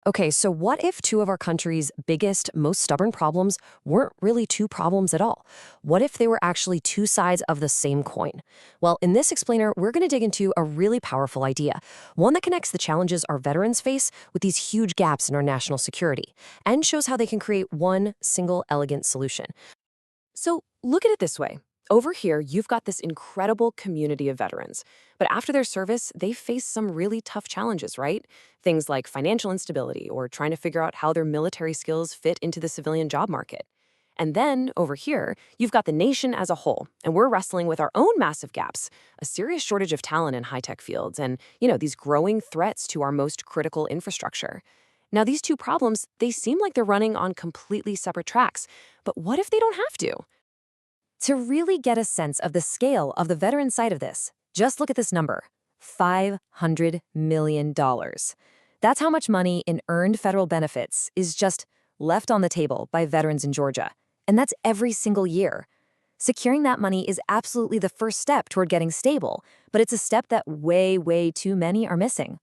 Okay, so what if two of our country's biggest, most stubborn problems weren't really two problems at all? What if they were actually two sides of the same coin? Well, in this explainer, we're going to dig into a really powerful idea, one that connects the challenges our veterans face with these huge gaps in our national security, and shows how they can create one single elegant solution. So look at it this way. Over here, you've got this incredible community of veterans. But after their service, they face some really tough challenges, right? Things like financial instability or trying to figure out how their military skills fit into the civilian job market. And then over here, you've got the nation as a whole, and we're wrestling with our own massive gaps, a serious shortage of talent in high-tech fields, and, these growing threats to our most critical infrastructure. Now, these two problems, they seem like they're running on completely separate tracks, but what if they don't have to? To really get a sense of the scale of the veteran side of this, just look at this number, $500 million. That's how much money in earned federal benefits is just left on the table by veterans in Georgia. And that's every single year. Securing that money is absolutely the first step toward getting stable, but it's a step that way too many are missing.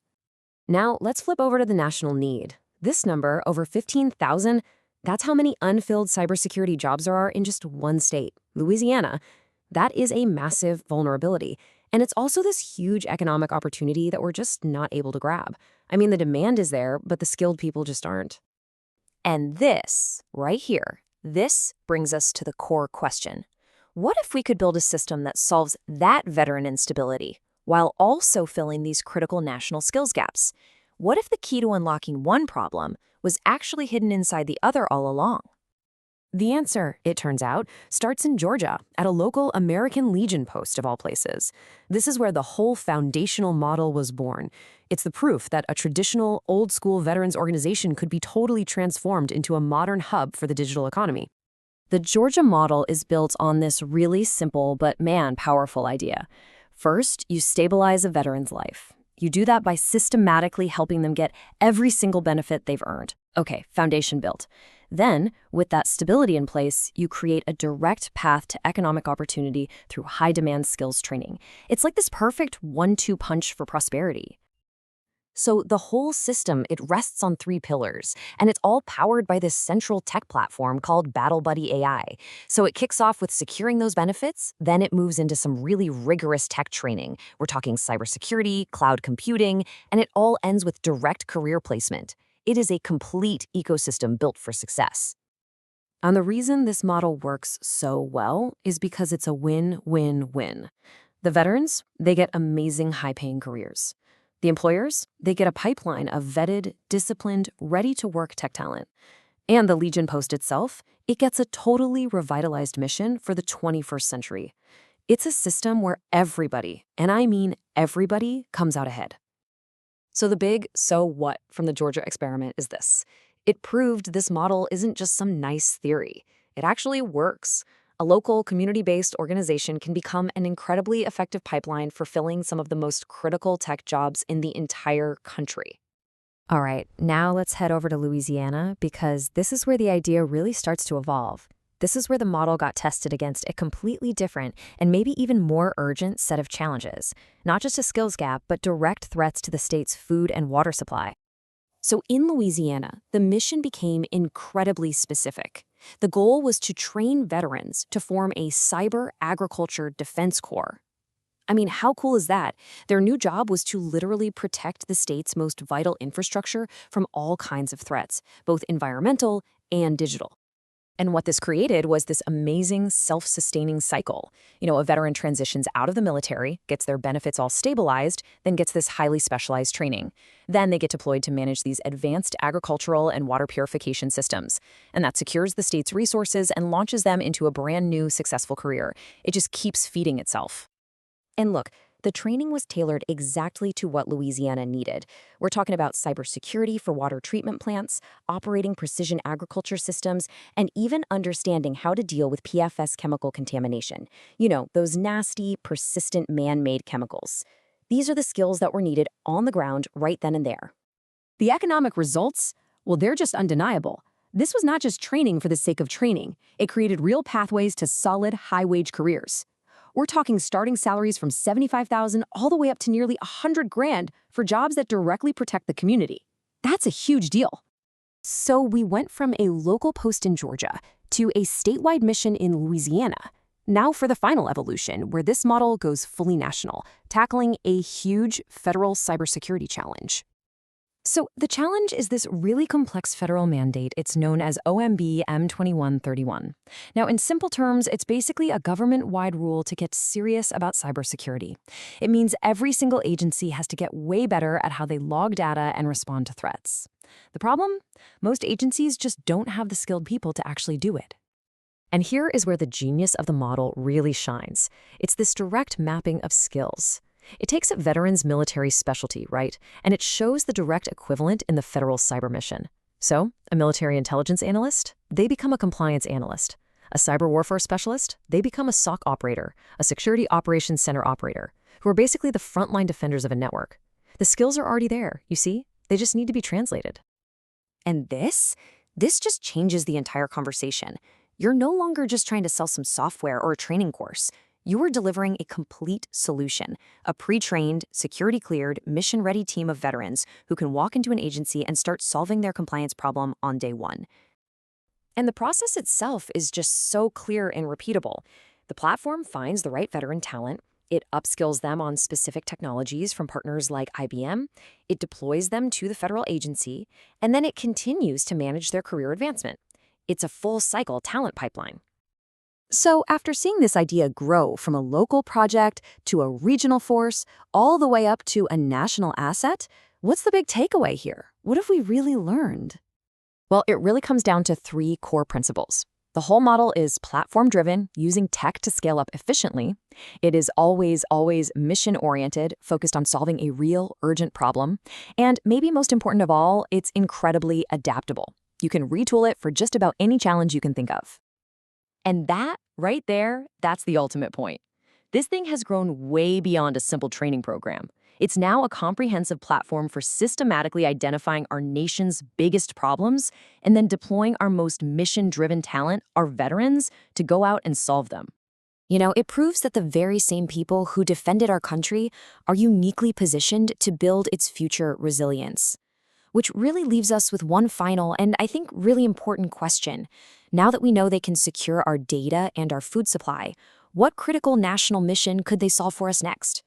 Now, let's flip over to the national need. This number, over 15,000, that's how many unfilled cybersecurity jobs there are in just one state, Louisiana. That is a massive vulnerability. And it's also this huge economic opportunity that we're just not able to grab. I mean, the demand is there, but the skilled people just aren't. And this, right here, this brings us to the core question. What if we could build a system that solves that veteran instability while also filling these critical national skills gaps? What if the key to unlocking one problem was actually hidden inside the other all along? The answer, it turns out, starts in Georgia, at a local American Legion post of all places. This is where the whole foundational model was born. It's the proof that a traditional, old-school veterans organization could be totally transformed into a modern hub for the digital economy. The Georgia model is built on this really simple but, powerful idea. First, you stabilize a veteran's life. You do that by systematically helping them get every single benefit they've earned. Okay, foundation built. Then, with that stability in place, you create a direct path to economic opportunity through high-demand skills training. It's like this perfect 1-2 punch for prosperity. So the whole system, it rests on 3 pillars, and it's all powered by this central tech platform called BattleBuddy.AI. So it kicks off with securing those benefits, then it moves into some really rigorous tech training. We're talking cybersecurity, cloud computing, and it all ends with direct career placement. It is a complete ecosystem built for success. And the reason this model works so well is because it's a win-win-win. The veterans, they get amazing high-paying careers. The employers, they get a pipeline of vetted, disciplined, ready-to-work tech talent. And the Legion Post itself, it gets a totally revitalized mission for the 21st century. It's a system where everybody, and I mean everybody, comes out ahead. So the big so what from the Georgia experiment is this. It proved this model isn't just some nice theory. It actually works. A local, community-based organization can become an incredibly effective pipeline for filling some of the most critical tech jobs in the entire country. All right, now let's head over to Louisiana, because this is where the idea really starts to evolve. This is where the model got tested against a completely different and maybe even more urgent set of challenges. Not just a skills gap, but direct threats to the state's food and water supply. So in Louisiana, the mission became incredibly specific. The goal was to train veterans to form a cyber agriculture defense corps. I mean, how cool is that? Their new job was to literally protect the state's most vital infrastructure from all kinds of threats, both environmental and digital. And what this created was this amazing self-sustaining cycle. A veteran transitions out of the military, gets their benefits all stabilized, then gets this highly specialized training. Then they get deployed to manage these advanced agricultural and water purification systems. And that secures the state's resources and launches them into a brand new, successful career. It just keeps feeding itself. And look, the training was tailored exactly to what Louisiana needed. We're talking about cybersecurity for water treatment plants, operating precision agriculture systems, and even understanding how to deal with PFS chemical contamination. Those nasty, persistent man-made chemicals. These are the skills that were needed on the ground right then and there. The economic results? Well, they're just undeniable. This was not just training for the sake of training. It created real pathways to solid, high-wage careers. We're talking starting salaries from $75,000 all the way up to nearly $100,000 for jobs that directly protect the community. That's a huge deal. So we went from a local post in Georgia to a statewide mission in Louisiana. Now for the final evolution, where this model goes fully national, tackling a huge federal cybersecurity challenge. So the challenge is this really complex federal mandate. It's known as OMB M-21-31. Now, in simple terms, it's basically a government-wide rule to get serious about cybersecurity. It means every single agency has to get way better at how they log data and respond to threats. The problem? Most agencies just don't have the skilled people to actually do it. And here is where the genius of the model really shines. It's this direct mapping of skills. It takes a veteran's military specialty, right? And it shows the direct equivalent in the federal cyber mission. So, a military intelligence analyst, they become a compliance analyst. A cyber warfare specialist, they become a SOC operator, a security operations center operator, who are basically the frontline defenders of a network. The skills are already there, you see? They just need to be translated. And this just changes the entire conversation. You're no longer just trying to sell some software or a training course. You are delivering a complete solution, a pre-trained, security-cleared, mission-ready team of veterans who can walk into an agency and start solving their compliance problem on day one. And the process itself is just so clear and repeatable. The platform finds the right veteran talent, it upskills them on specific technologies from partners like IBM, it deploys them to the federal agency, and then it continues to manage their career advancement. It's a full-cycle talent pipeline. So after seeing this idea grow from a local project to a regional force, all the way up to a national asset, what's the big takeaway here? What have we really learned? Well, it really comes down to three core principles. The whole model is platform-driven, using tech to scale up efficiently. It is always mission-oriented, focused on solving a real, urgent problem. And maybe most important of all, it's incredibly adaptable. You can retool it for just about any challenge you can think of. And that, right there, that's the ultimate point. This thing has grown way beyond a simple training program. It's now a comprehensive platform for systematically identifying our nation's biggest problems and then deploying our most mission-driven talent, our veterans, to go out and solve them. You know, it proves that the very same people who defended our country are uniquely positioned to build its future resilience. Which really leaves us with one final and I think really important question. Now that we know they can secure our data and our food supply, what critical national mission could they solve for us next?